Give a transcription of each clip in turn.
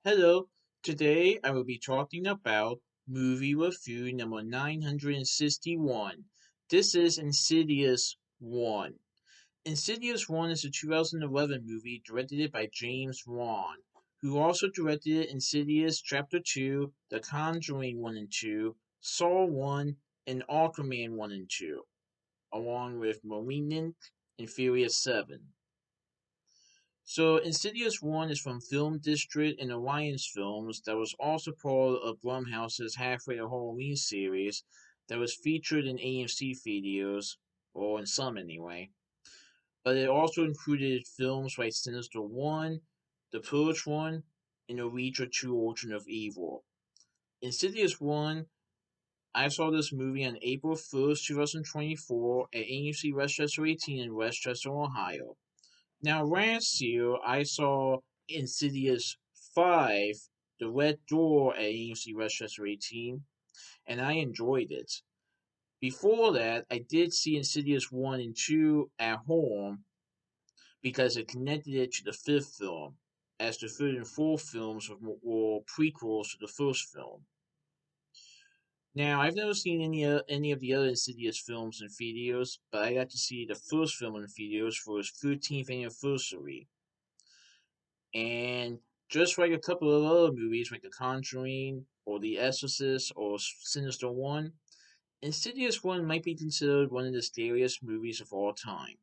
Hello, today I will be talking about movie review number 961. This is Insidious 1. Insidious 1 is a 2011 movie directed by James Wan, who also directed Insidious Chapter 2, The Conjuring 1 and 2, Saw 1, and Aquaman 1 and 2, along with Malignant and Furious 7. So Insidious 1 is from FilmDistrict and Alliance Films that was also part of Blumhouse's Halfway to Halloween series that was featured in AMC videos, or in some anyway. But it also included films like Sinister 1, The Purge 1, and The Ouija 2 Origin of Evil. Insidious 1, I saw this movie on April 1st, 2024 at AMC West Chester 18 in West Chester, Ohio. Now, last year I saw Insidious 5, The Red Door at AMC West Chester 18, and I enjoyed it. Before that, I did see Insidious 1 and 2 at home because it connected it to the fifth film, as the third and fourth films were prequels to the first film. Now, I've never seen any of the other Insidious films in theaters, but I got to see the first film in theaters for its 13th anniversary. And just like a couple of other movies like The Conjuring or The Exorcist or Sinister 1, Insidious 1 might be considered one of the scariest movies of all time.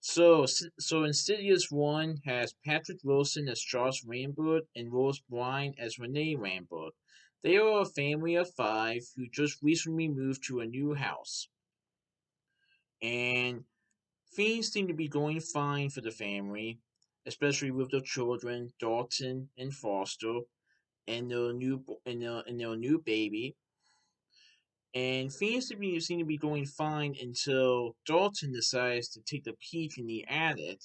So Insidious 1 has Patrick Wilson as Charles Rambert and Rose Byrne as Renee Rambert. They are a family of five who just recently moved to a new house. And things seem to be going fine for the family, especially with their children, Dalton and Foster, and their new baby. And things seem to be going fine until Dalton decides to take a peek in the attic.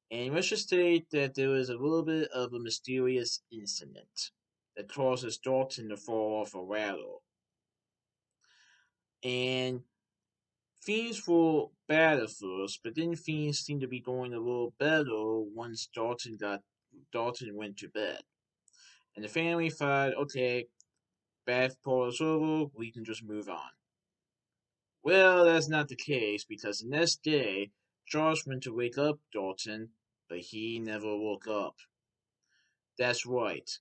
And let's just state that there is a little bit of a mysterious incident that causes Dalton to fall off a ladder. And things were bad at first, but then things seemed to be going a little better once Dalton went to bed. And the family thought, okay, bad part is over, we can just move on. Well, that's not the case because the next day, Charles went to wake up Dalton, but he never woke up. That's right.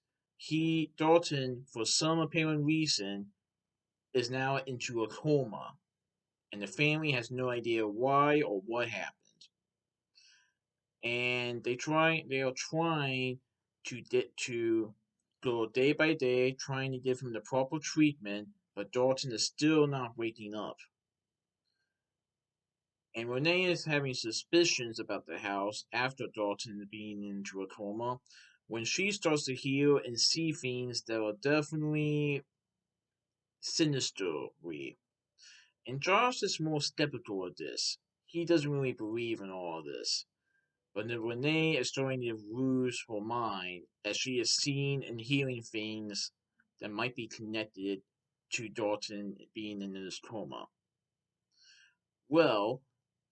Dalton, for some apparent reason, is now into a coma, and the family has no idea why or what happened. And they are trying to go day by day, trying to give him the proper treatment, but Dalton is still not waking up. And Renee is having suspicions about the house after Dalton being into a coma when she starts to hear and see things that are definitely sinister. And Josh is more skeptical of this. He doesn't really believe in all of this. But then Renee is starting to lose her mind as she is seeing and hearing things that might be connected to Dalton being in this coma. Well,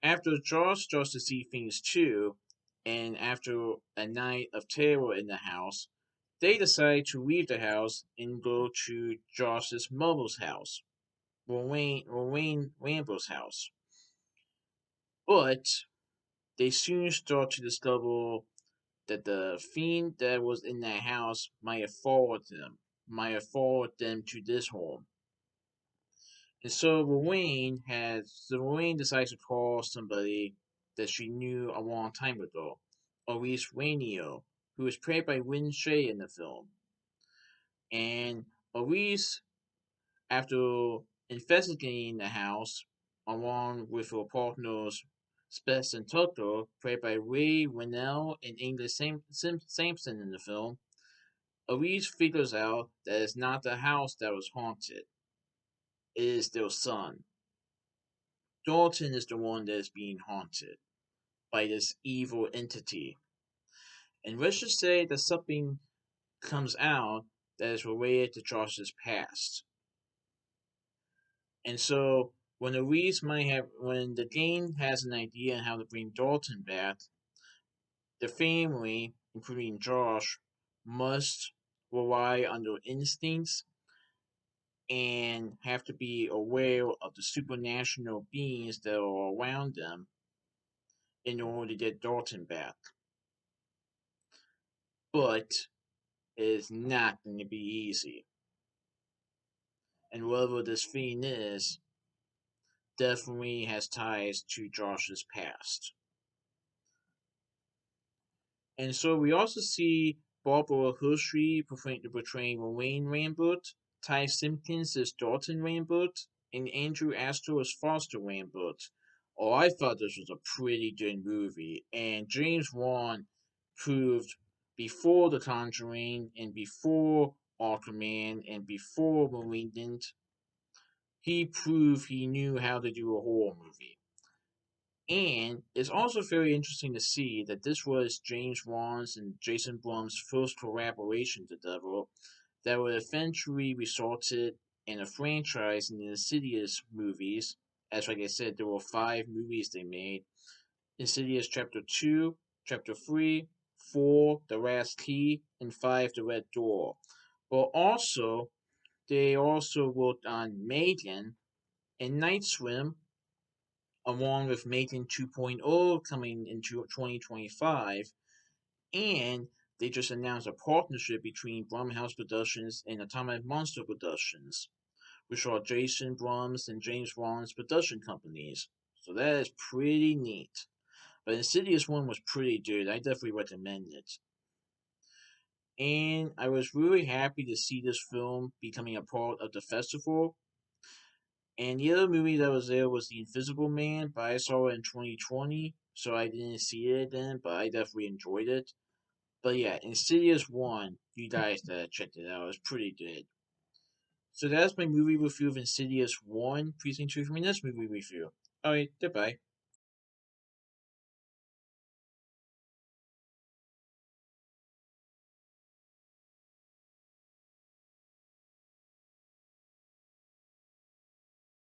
after Josh starts to see things too, and after a night of terror in the house, they decide to leave the house and go to Josh's mother's house, Lorraine Rambo's house. But they soon start to discover that the fiend that was in that house might have followed them to this home. And so Lorraine decides to call somebody that she knew a long time ago, Elise Rainio, who was played by Lynn Shay in the film. And Elise, after investigating the house, along with her partners Spence and Tucker, played by Ray Winnell and Ingrid Sampson in the film, Elise figures out that it's not the house that was haunted, it is their son. Dalton is the one that is being haunted by this evil entity. And let's just say that something comes out that is related to Josh's past. And so when the game has an idea on how to bring Dalton back, The family, including Josh, must rely on their instincts and have to be aware of the supernatural beings that are around them in order to get Dalton back. But it is not going to be easy. And whatever this fiend is, definitely has ties to Josh's past. And so we also see Barbara Hershey portraying Lorraine Lambert, Ty Simpkins as Dalton Lambert, and Andrew Astor as Foster Lambert. Oh, I thought this was a pretty good movie, and James Wan proved before The Conjuring and before Aquaman and before *Malignant*, he proved he knew how to do a horror movie. And it's also very interesting to see that this was James Wan's and Jason Blum's first collaboration together that would eventually resulted in a franchise in the Insidious movies. As like I said, there were 5 movies they made. Insidious Chapter 2, Chapter 3, 4, The Last Key, and 5, The Red Door. But also, they also worked on Megan and Night Swim, along with Megan 2.0 coming into 2025, and they just announced a partnership between Blumhouse Productions and Atomic Monster Productions, which are Jason Blum's and James Wan's production companies. So that is pretty neat. But Insidious 1 was pretty good. I definitely recommend it. And I was really happy to see this film becoming a part of the festival. And the other movie that was there was The Invisible Man, but I saw it in 2020, so I didn't see it then, but I definitely enjoyed it. But yeah, Insidious 1, you guys gotta check it out. It's pretty good. So that's my movie review of Insidious 1. Please stay tuned for my next movie review. Alright, goodbye.